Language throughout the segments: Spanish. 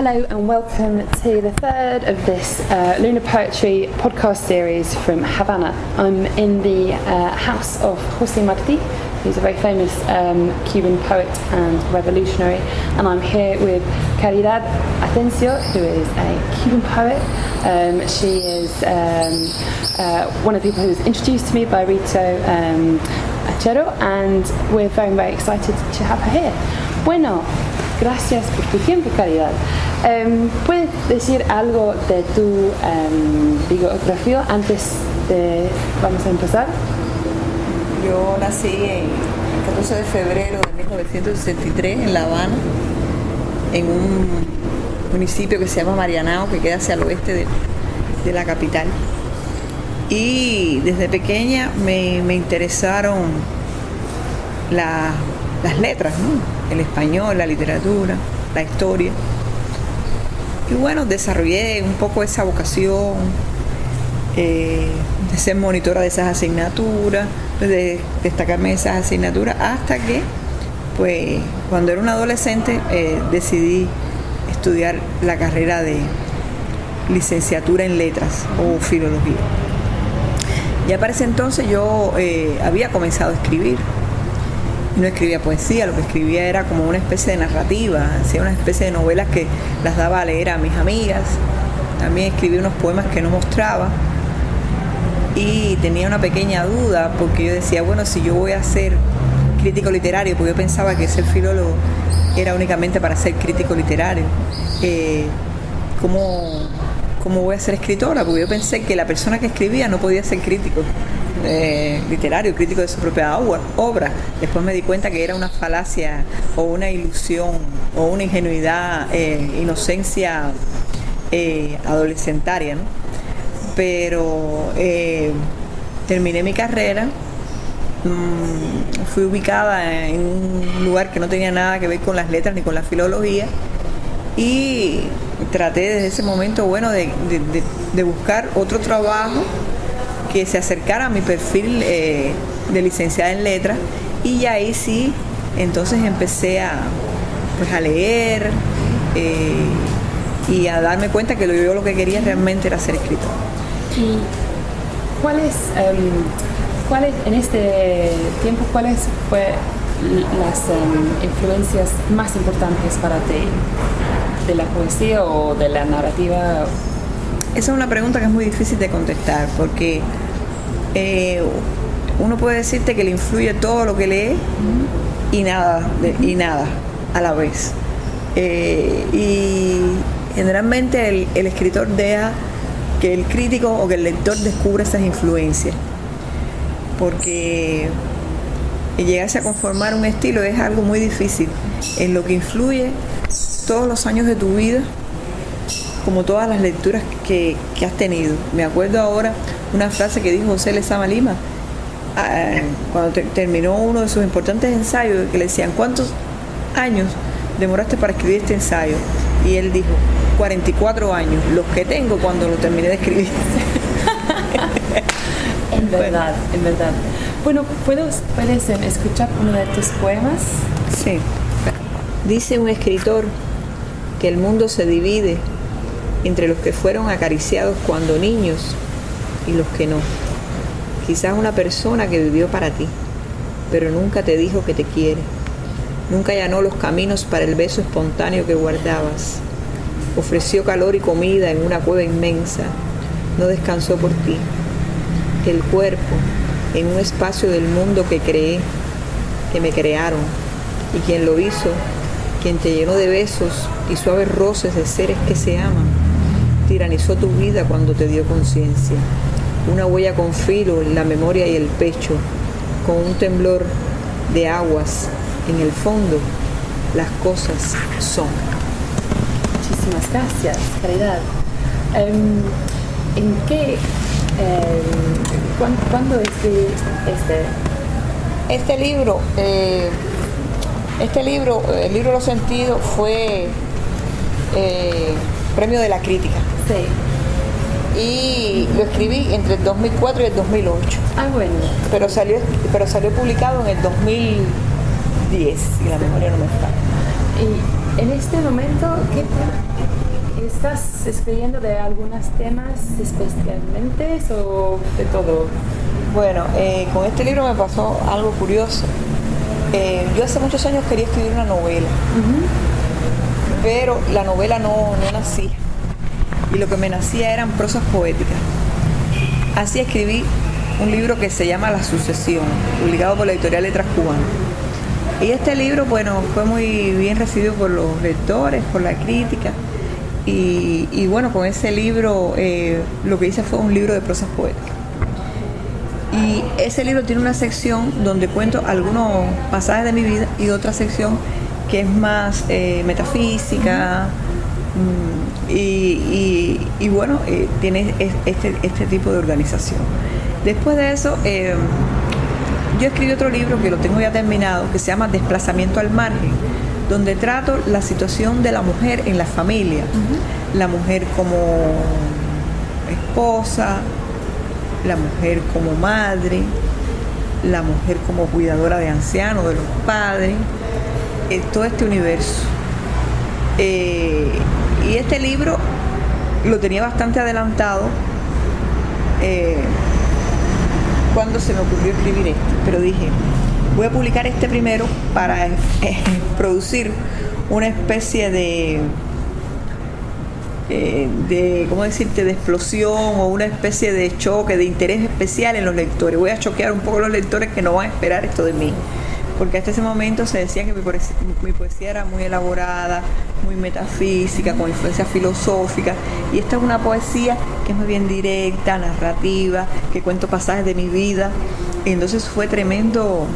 Hello and welcome to the third of this Lunar Poetry podcast series from Havana. I'm in the house of José Martí, who's a very famous Cuban poet and revolutionary, and I'm here with Caridad Atencio, who is a Cuban poet. She is one of the people who was introduced to me by Rito Achero, and we're very, very excited to have her here. Bueno, gracias por tu tiempo, Caridad. ¿Puedes decir algo de tu biografía antes de vamos a empezar? Yo nací el 14 de febrero de 1963 en La Habana, en un municipio que se llama Marianao, que queda hacia el oeste de la capital. Y desde pequeña me interesaron las letras, ¿no? El español, la literatura, la historia. Y bueno, desarrollé un poco esa vocación de ser monitora de esas asignaturas, de destacarme en esas asignaturas, hasta que, pues, cuando era una adolescente, decidí estudiar la carrera de licenciatura en letras o filología. Ya para ese entonces yo había comenzado a escribir. No escribía poesía, lo que escribía era como una especie de narrativa, hacía una especie de novelas que las daba a leer a mis amigas. También escribí unos poemas que no mostraba y tenía una pequeña duda porque yo decía, bueno, si yo voy a ser crítico literario, porque yo pensaba que ser filólogo era únicamente para ser crítico literario, ¿cómo voy a ser escritora? Porque yo pensé que la persona que escribía no podía ser crítico literario, crítico de su propia obra. Después me di cuenta que era una falacia o una ilusión o una ingenuidad, inocencia adolescentaria, ¿no? Pero terminé mi carrera, fui ubicada en un lugar que no tenía nada que ver con las letras ni con la filología y traté desde ese momento, bueno, de buscar otro trabajo que se acercara a mi perfil de licenciada en letras, y ahí sí, entonces empecé a leer y a darme cuenta que yo lo que quería realmente era ser escritora. ¿Y cuáles en este tiempo, cuáles fueron las influencias más importantes para ti de la poesía o de la narrativa? Esa es una pregunta que es muy difícil de contestar porque uno puede decirte que le influye todo lo que lee y nada a la vez. Y generalmente el escritor deja que el crítico o que el lector descubra esas influencias, porque llegarse a conformar un estilo es algo muy difícil, en lo que influye todos los años de tu vida, como todas las lecturas que has tenido. Me acuerdo ahora una frase que dijo José Lezama Lima cuando terminó uno de sus importantes ensayos, que le decían, ¿cuántos años demoraste para escribir este ensayo? Y él dijo, 44 años, los que tengo cuando lo terminé de escribir. En verdad. Bueno, ¿puedes escuchar uno de tus poemas? Sí. Dice un escritor que el mundo se divide entre los que fueron acariciados cuando niños y los que no. Quizás una persona que vivió para ti, pero nunca te dijo que te quiere. Nunca allanó los caminos para el beso espontáneo que guardabas. Ofreció calor y comida en una cueva inmensa. No descansó por ti. El cuerpo en un espacio del mundo que creé, que me crearon, y quien lo hizo, quien te llenó de besos y suaves roces de seres que se aman, tiranizó tu vida cuando te dio conciencia. Una huella con filo en la memoria y el pecho, con un temblor de aguas en el fondo, las cosas son. Muchísimas gracias, Caridad. ¿En qué? ¿Cuándo escribiste este libro? El libro Los Sentidos fue premio de la crítica. Sí. Y lo escribí entre el 2004 y el 2008. Ah, bueno. Pero salió publicado en el 2010, si la memoria no me falla. Y en este momento, ¿Estás escribiendo de algunos temas especialmente o de todo? Bueno, con este libro me pasó algo curioso. Yo hace muchos años quería escribir una novela, pero la novela no nacía. Y lo que me nacía eran prosas poéticas. Así escribí un libro que se llama La Sucesión, publicado por la editorial Letras Cubanas. Y este libro, bueno, fue muy bien recibido por los lectores, por la crítica. Y bueno, con ese libro lo que hice fue un libro de prosas poéticas. Y ese libro tiene una sección donde cuento algunos pasajes de mi vida y otra sección que es más metafísica. Y bueno, tiene este tipo de organización. Después de eso, yo escribí otro libro que lo tengo ya terminado, que se llama Desplazamiento al margen, donde trato la situación de la mujer en la familia, la mujer como esposa, la mujer como madre, la mujer como cuidadora de ancianos, de los padres, todo este universo. Y este libro lo tenía bastante adelantado cuando se me ocurrió escribir este, pero dije, voy a publicar este primero para producir una especie de ¿cómo decirte?, de explosión o una especie de choque, de interés especial en los lectores. Voy a choquear un poco a los lectores que no van a esperar esto de mí, porque hasta ese momento se decía que mi poesía era muy elaborada, muy metafísica, con influencia filosófica, y esta es una poesía que es muy bien directa, narrativa, que cuento pasajes de mi vida. Y entonces fue tremendo,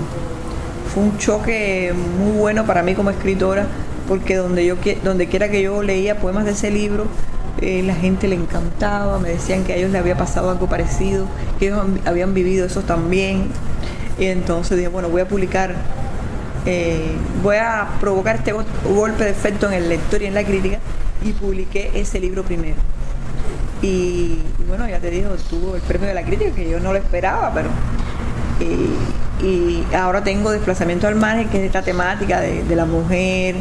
fue un choque muy bueno para mí como escritora, porque donde quiera que yo leía poemas de ese libro, la gente le encantaba, me decían que a ellos les había pasado algo parecido, que ellos habían vivido eso también. Y entonces dije, bueno, voy a publicar, voy a provocar este golpe de efecto en el lector y en la crítica, y publiqué ese libro primero. Y bueno, ya te digo, tuvo el premio de la crítica, que yo no lo esperaba, pero y ahora tengo Desplazamiento al margen, que es esta temática de la mujer.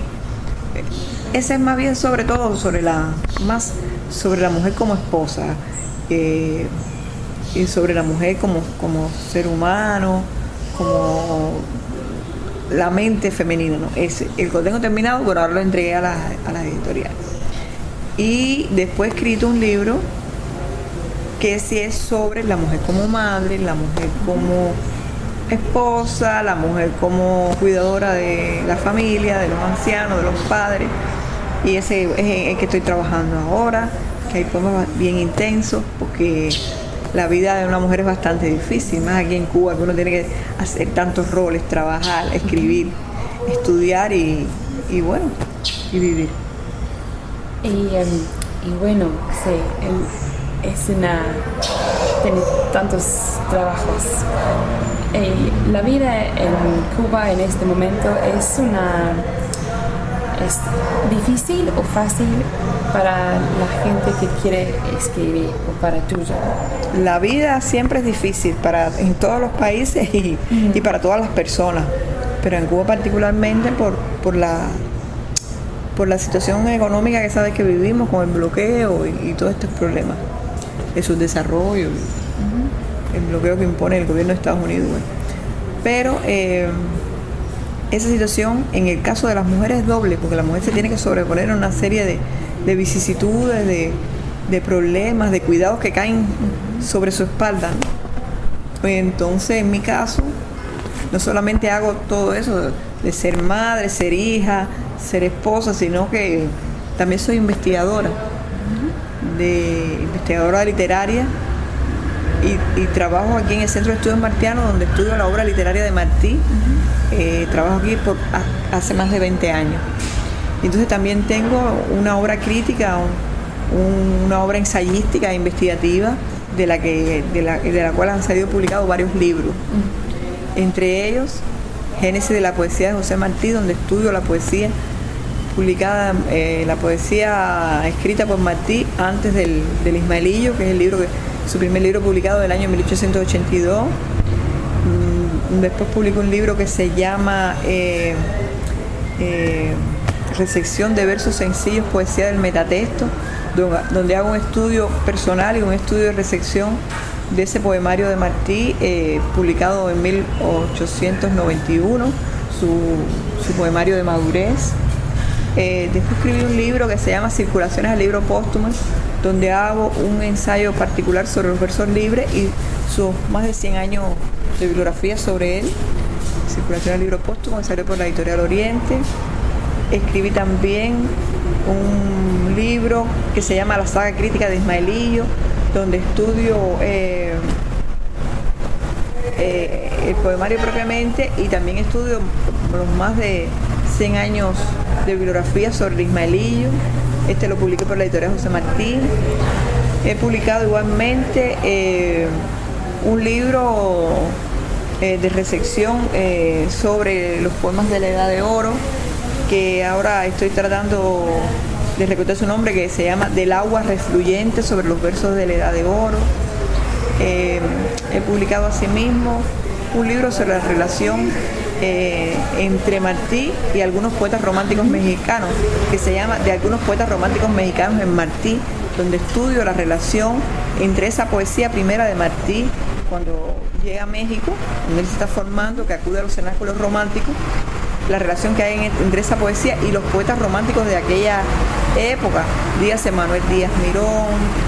Ese es más bien sobre todo sobre la mujer como esposa, y sobre la mujer como ser humano, como la mente femenina, ¿no? El que tengo terminado, bueno, ahora lo entregué a las editoriales. Y después he escrito un libro que sí es sobre la mujer como madre, la mujer como esposa, la mujer como cuidadora de la familia, de los ancianos, de los padres. Y ese es el que estoy trabajando ahora, que hay poemas bien intensos, porque la vida de una mujer es bastante difícil, más aquí en Cuba, que uno tiene que hacer tantos roles, trabajar, escribir, estudiar y bueno, y vivir. Y bueno, sí, tiene tantos trabajos. La vida en Cuba en este momento es difícil o fácil para la gente que quiere escribir o para tuya. La vida siempre es difícil en todos los países y para todas las personas, pero en Cuba particularmente por la situación económica que sabes que vivimos, con el bloqueo y todos estos problemas de su desarrollo, el bloqueo que impone el gobierno de Estados Unidos. Pero esa situación en el caso de las mujeres es doble, porque la mujer se tiene que sobreponer a una serie de vicisitudes, de problemas, de cuidados que caen sobre su espalda, ¿no? Entonces, en mi caso, no solamente hago todo eso de ser madre, ser hija, ser esposa, sino que también soy investigadora literaria, y trabajo aquí en el Centro de Estudios Martianos, donde estudio la obra literaria de Martí. Trabajo aquí hace más de 20 años. Y entonces también tengo una obra crítica, una obra ensayística e investigativa de la cual han salido publicados varios libros. Entre ellos, Génesis de la poesía de José Martí, donde estudio la poesía publicada, la poesía escrita por Martí antes del Ismaelillo, que es su primer libro publicado del año 1882. Después publicó un libro que se llama recepción de versos sencillos, poesía del metatexto, donde hago un estudio personal y un estudio de recepción de ese poemario de Martí, publicado en 1891, su poemario de madurez. Después escribí un libro que se llama Circulaciones al libro póstumo, donde hago un ensayo particular sobre los versos libres y sus más de 100 años de bibliografía sobre él. Circulaciones al libro póstumo, que salió por la editorial Oriente. Escribí también un libro que se llama La saga crítica de Ismaelillo, donde estudio el poemario propiamente y también estudio los más de 100 años de bibliografía sobre Ismaelillo. Este lo publiqué por la editorial José Martí. He publicado igualmente un libro de recepción sobre los poemas de la Edad de Oro, que ahora estoy tratando de recordar su nombre, que se llama Del agua refluyente sobre los versos de la Edad de Oro. He publicado asimismo un libro sobre la relación entre Martí y algunos poetas románticos mexicanos, que se llama De algunos poetas románticos mexicanos en Martí, donde estudio la relación entre esa poesía primera de Martí cuando llega a México, donde él se está formando, que acude a los cenáculos románticos, la relación que hay entre esa poesía y los poetas románticos de aquella época, dígase Manuel Díaz Mirón,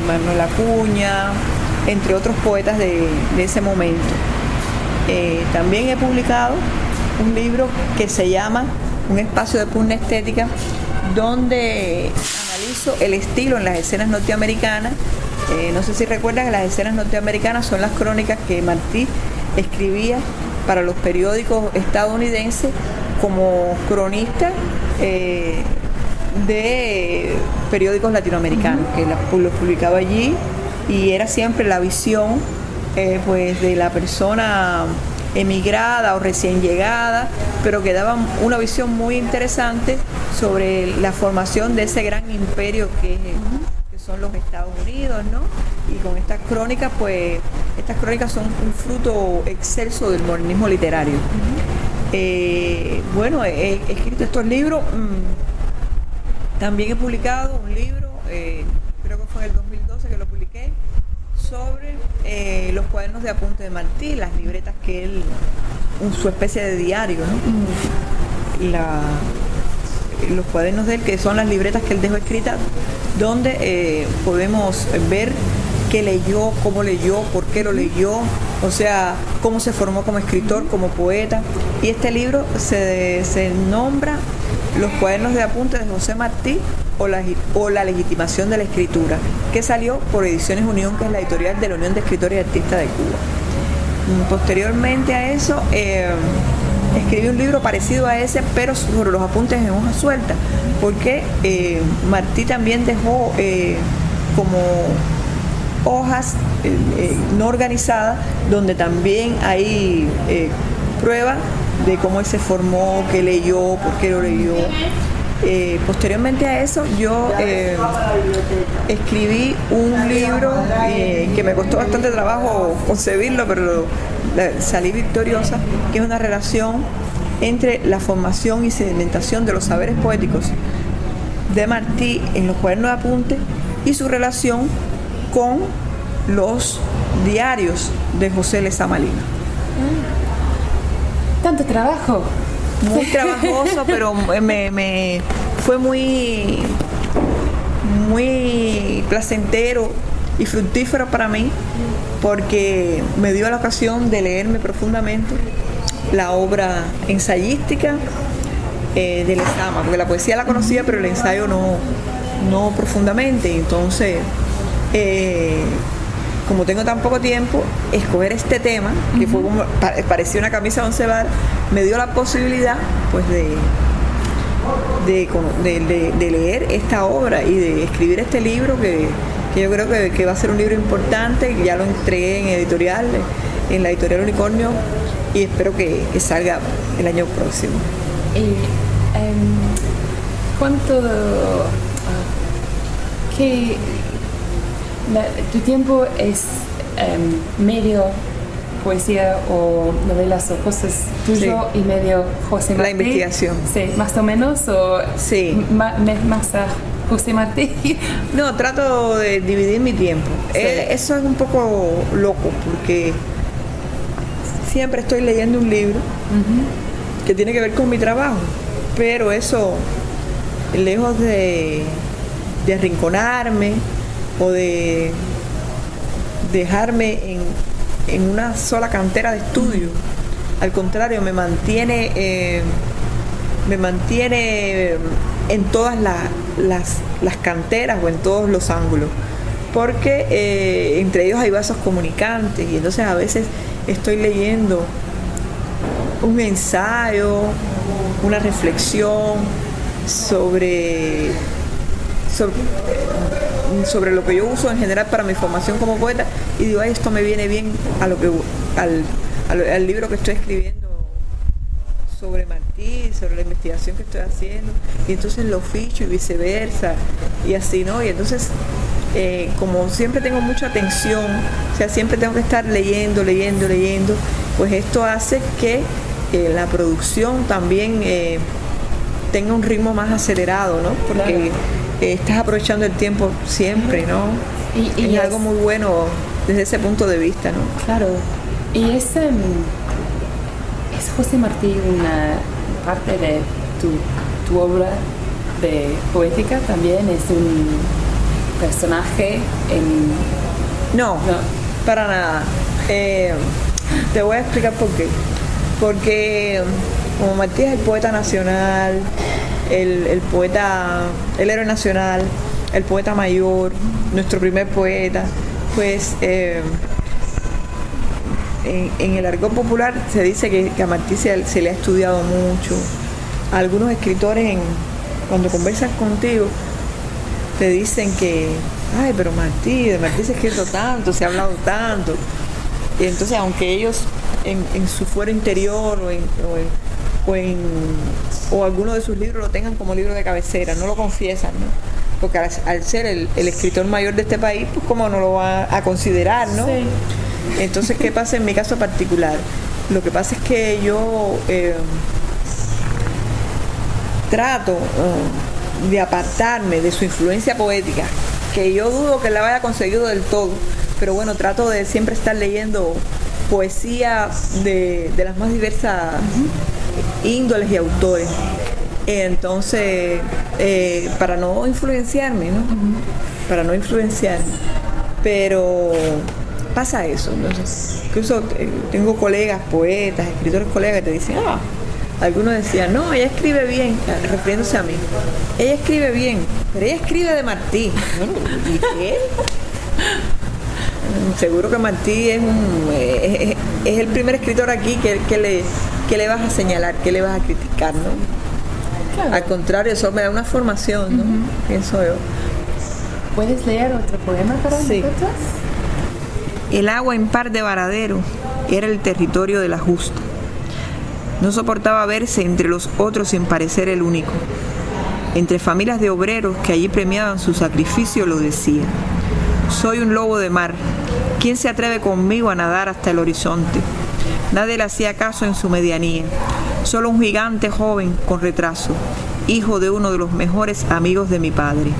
Manuel Acuña, entre otros poetas de ese momento. También he publicado un libro que se llama Un espacio de pugna estética, donde analizo el estilo en las escenas norteamericanas. No sé si recuerdan que las escenas norteamericanas son las crónicas que Martí escribía para los periódicos estadounidenses como cronista de periódicos latinoamericanos, que los publicaba allí, y era siempre la visión pues de la persona emigrada o recién llegada, pero que daban una visión muy interesante sobre la formación de ese gran imperio que son los Estados Unidos, ¿no? Y con estas crónicas, pues, estas crónicas son un fruto excelso del modernismo literario. Bueno, he escrito estos libros, también he publicado un libro, creo que fue en el 2012 que lo publiqué, sobre los cuadernos de apunte de Martí, las libretas que él, su especie de diario, ¿no? Los cuadernos de él, que son las libretas que él dejó escritas, donde podemos ver qué leyó, cómo leyó, por qué lo leyó, o sea, cómo se formó como escritor, como poeta. Y este libro se nombra Los cuadernos de apunte de José Martí o la legitimación de la escritura, que salió por Ediciones Unión, que es la editorial de la Unión de Escritores y Artistas de Cuba. Posteriormente a eso, escribí un libro parecido a ese, pero sobre los apuntes en hoja suelta, porque Martí también dejó como hojas no organizadas, donde también hay pruebas de cómo él se formó, qué leyó, por qué lo leyó. Posteriormente a eso, yo escribí un libro que me costó bastante trabajo concebirlo, pero salí victoriosa, que es una relación entre la formación y sedimentación de los saberes poéticos de Martí en los cuadernos de apunte y su relación con los diarios de José Lezama Lima. ¿Tanto trabajo? Muy trabajoso, pero me fue muy placentero y fructífero para mí, porque me dio la ocasión de leerme profundamente la obra ensayística de Lezama, porque la poesía la conocía, pero el ensayo no profundamente. Entonces, como tengo tan poco tiempo, escoger este tema, que fue como, parecía una camisa de 11 varas, me dio la posibilidad, pues, de leer esta obra y de escribir este libro, que yo creo que va a ser un libro importante, que ya lo entregué en la editorial Unicornio, y espero que salga el año próximo. Tu tiempo es medio poesía o novelas o cosas tuyo y medio José Martí. La investigación. Sí, más o menos, o sí. Más a José Martí. No, trato de dividir mi tiempo. Sí. Eso es un poco loco porque siempre estoy leyendo un libro que tiene que ver con mi trabajo, pero eso, lejos de arrinconarme o de dejarme en una sola cantera de estudio, al contrario, me mantiene en todas las canteras o en todos los ángulos, porque entre ellos hay vasos comunicantes, y entonces a veces estoy leyendo un ensayo, una reflexión sobre lo que yo uso en general para mi formación como poeta, y digo, ay, esto me viene bien al libro que estoy escribiendo sobre Martí, sobre la investigación que estoy haciendo, y entonces lo ficho y viceversa, y así, ¿no? Y entonces, como siempre tengo mucha atención, o sea, siempre tengo que estar leyendo, pues esto hace que la producción también tenga un ritmo más acelerado, ¿no? Porque estás aprovechando el tiempo siempre, ¿no? Y es algo muy bueno desde ese punto de vista, ¿no? Claro. Y es José Martí una parte de tu obra de poética también, es un personaje No, para nada. Te voy a explicar por qué. Porque como Martí es el poeta nacional, el héroe nacional, el poeta mayor, nuestro primer poeta, pues en el argot popular se dice que a Martí se le ha estudiado mucho. Algunos escritores, cuando conversan contigo, te dicen que, ay, pero de Martí se ha escrito tanto, se ha hablado tanto. Y entonces, aunque ellos en su fuero interior o alguno de sus libros lo tengan como libro de cabecera, no lo confiesan, ¿no? Porque al ser el escritor mayor de este país, pues cómo no lo va a considerar, ¿no? Sí. Entonces, ¿qué pasa en mi caso particular? Lo que pasa es que yo trato de apartarme de su influencia poética, que yo dudo que la haya conseguido del todo, pero bueno, trato de siempre estar leyendo poesía de las más diversas índoles y autores. Entonces, para no influenciarme, ¿no? Para no influenciarme. Pero pasa eso. Entonces, incluso tengo colegas, poetas, escritores colegas que te dicen, algunos decían, no, ella escribe bien, refiriéndose a mí. Ella escribe bien, pero ella escribe de Martí. ¿Y qué? Seguro que Martí es el primer escritor aquí que le vas a señalar, que le vas a criticar, ¿no? Claro. Al contrario, eso me da una formación, ¿no? Pienso yo. ¿Puedes leer otro poema para nosotros? El agua en par de Varadero era el territorio de la justa. No soportaba verse entre los otros sin parecer el único. Entre familias de obreros que allí premiaban su sacrificio lo decía: soy un lobo de mar. ¿Quién se atreve conmigo a nadar hasta el horizonte? Nadie le hacía caso en su medianía. Solo un gigante joven con retraso, hijo de uno de los mejores amigos de mi padre.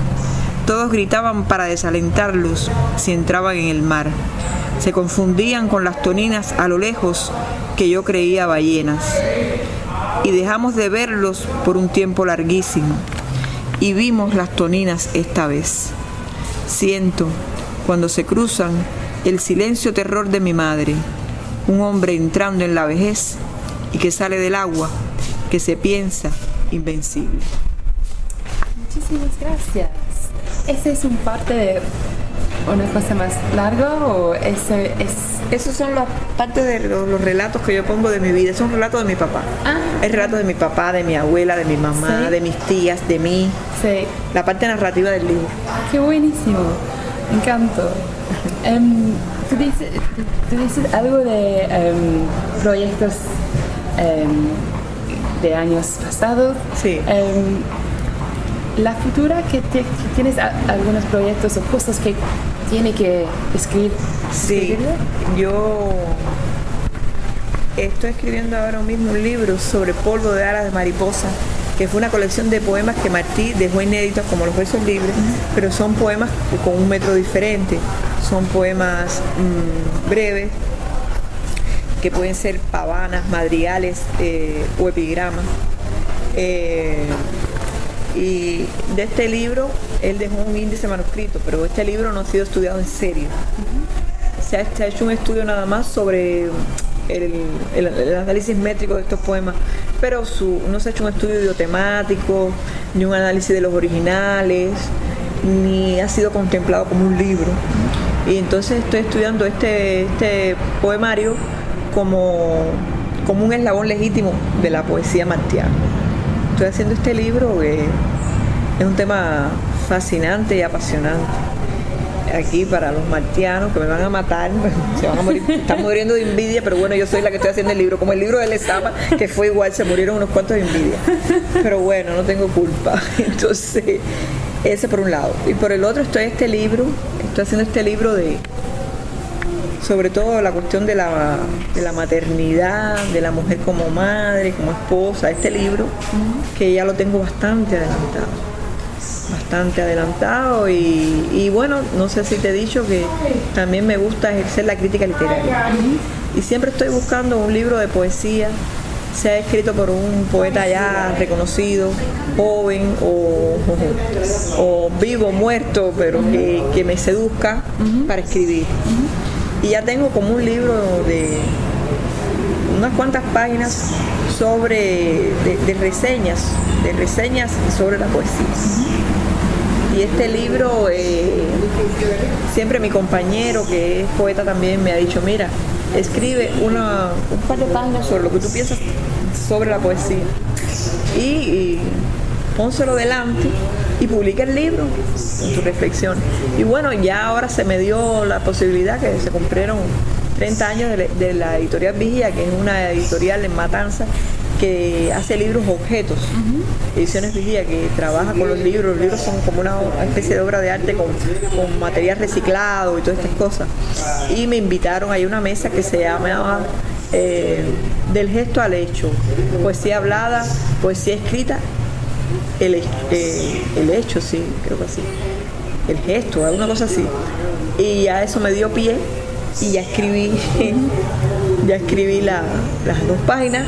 Todos gritaban para desalentarlos si entraban en el mar. Se confundían con las toninas a lo lejos que yo creía ballenas. Y dejamos de verlos por un tiempo larguísimo. Y vimos las toninas esta vez. Siento, cuando se cruzan, el silencio terror de mi madre, un hombre entrando en la vejez y que sale del agua, que se piensa invencible. Muchísimas gracias. ¿Ese es un parte de una cosa más larga o ese es...? Esos son las partes de los relatos que yo pongo de mi vida. Es un relato de mi papá. El relato de mi papá, de mi abuela, de mi mamá, de mis tías, de mí. Sí. La parte narrativa del libro. Qué buenísimo. Me encantó. ¿Tú dices algo de proyectos de años pasados? Sí. La futura, que tienes algunos proyectos o cosas que tiene que escribir. Sí, yo Estoy escribiendo ahora mismo un libro sobre polvo de alas de mariposa, que fue una colección de poemas que Martí dejó inéditos como los versos libres, pero son poemas con un método diferente. Son poemas breves, que pueden ser pavanas, madrigales o epigramas. Y de este libro, él dejó un índice manuscrito, pero este libro no ha sido estudiado en serio. Se ha hecho un estudio nada más sobre el análisis métrico de estos poemas, pero no se ha hecho un estudio biotemático, ni un análisis de los originales, ni ha sido contemplado como un libro. Y entonces estoy estudiando este poemario como un eslabón legítimo de la poesía martiana. Estoy haciendo este libro que es un tema fascinante y apasionante. Aquí para los martianos que me van a matar, se van a morir, están muriendo de envidia, pero bueno, yo soy la que estoy haciendo el libro, como el libro de Lezama, que fue igual, se murieron unos cuantos de envidia, pero bueno, no tengo culpa. Entonces, ese por un lado. Y por el otro estoy haciendo este libro sobre todo la cuestión de la maternidad, de la mujer como madre, como esposa, este libro, que ya lo tengo bastante adelantado y bueno, no sé si te he dicho que también me gusta ejercer la crítica literaria y siempre estoy buscando un libro de poesía, sea escrito por un poeta ya reconocido, joven o vivo, muerto, pero que me seduzca para escribir. Y ya tengo como un libro de unas cuantas páginas de reseñas sobre la poesía. Y este libro, siempre mi compañero, que es poeta también, me ha dicho, mira, escribe un par de páginas sobre lo que tú piensas sobre la poesía. Y pónselo delante y publica el libro con tu reflexión. Y bueno, ya ahora se me dio la posibilidad que se cumplieron 30 años de la editorial Vigía, que es una editorial en Matanza, que hace libros objetos, Ediciones Vigía, que trabaja con los libros son como una especie de obra de arte con material reciclado y todas estas cosas, y me invitaron, hay una mesa que se llama Del gesto al hecho, poesía hablada, poesía escrita, el hecho, sí, creo que así, el gesto, alguna cosa así, y ya eso me dio pie y ya escribí las 2 páginas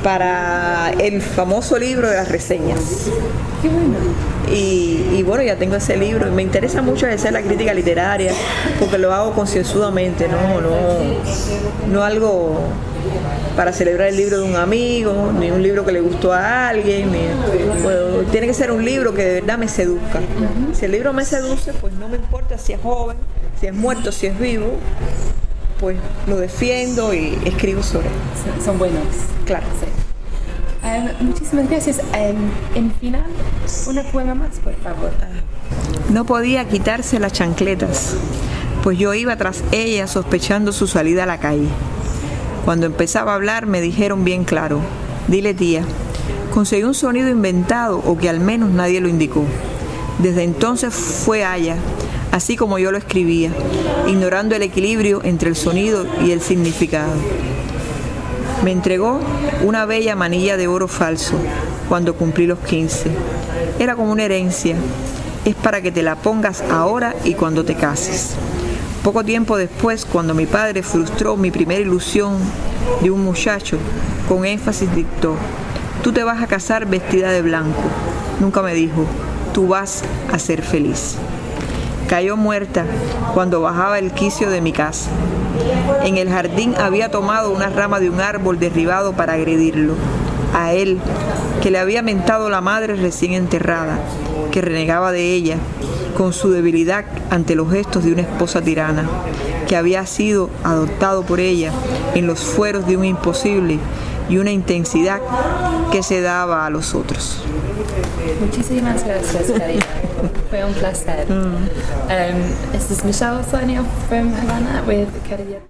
para el famoso libro de las reseñas. Qué bueno. Y bueno, ya tengo ese libro. Me interesa mucho hacer la crítica literaria porque lo hago concienzudamente, no algo para celebrar el libro de un amigo, ni un libro que le gustó a alguien, bueno, tiene que ser un libro que de verdad me seduzca. Si el libro me seduce, pues no me importa si es joven, si es muerto, si es vivo, pues lo defiendo y escribo sobre él. Son buenos. Claro. Sí. Muchísimas gracias. En final, una poema más, por favor. No podía quitarse las chancletas, pues yo iba tras ella sospechando su salida a la calle. Cuando empezaba a hablar me dijeron bien claro, dile tía, conseguí un sonido inventado o que al menos nadie lo indicó. Desde entonces fue Aya, así como yo lo escribía, ignorando el equilibrio entre el sonido y el significado. Me entregó una bella manilla de oro falso cuando cumplí los 15. Era como una herencia, es para que te la pongas ahora y cuando te cases. Poco tiempo después, cuando mi padre frustró mi primera ilusión de un muchacho, con énfasis dictó, tú te vas a casar vestida de blanco. Nunca me dijo, tú vas a ser feliz. Cayó muerta cuando bajaba el quicio de mi casa. En el jardín había tomado una rama de un árbol derribado para agredirlo. A él, que le había mentado la madre recién enterrada, que renegaba de ella, con su debilidad ante los gestos de una esposa tirana, que había sido adoptado por ella en los fueros de un imposible y una intensidad que se daba a los otros. Muchísimas gracias, Karina. Fue un placer. This is Michelle signing off from Havana with Karina.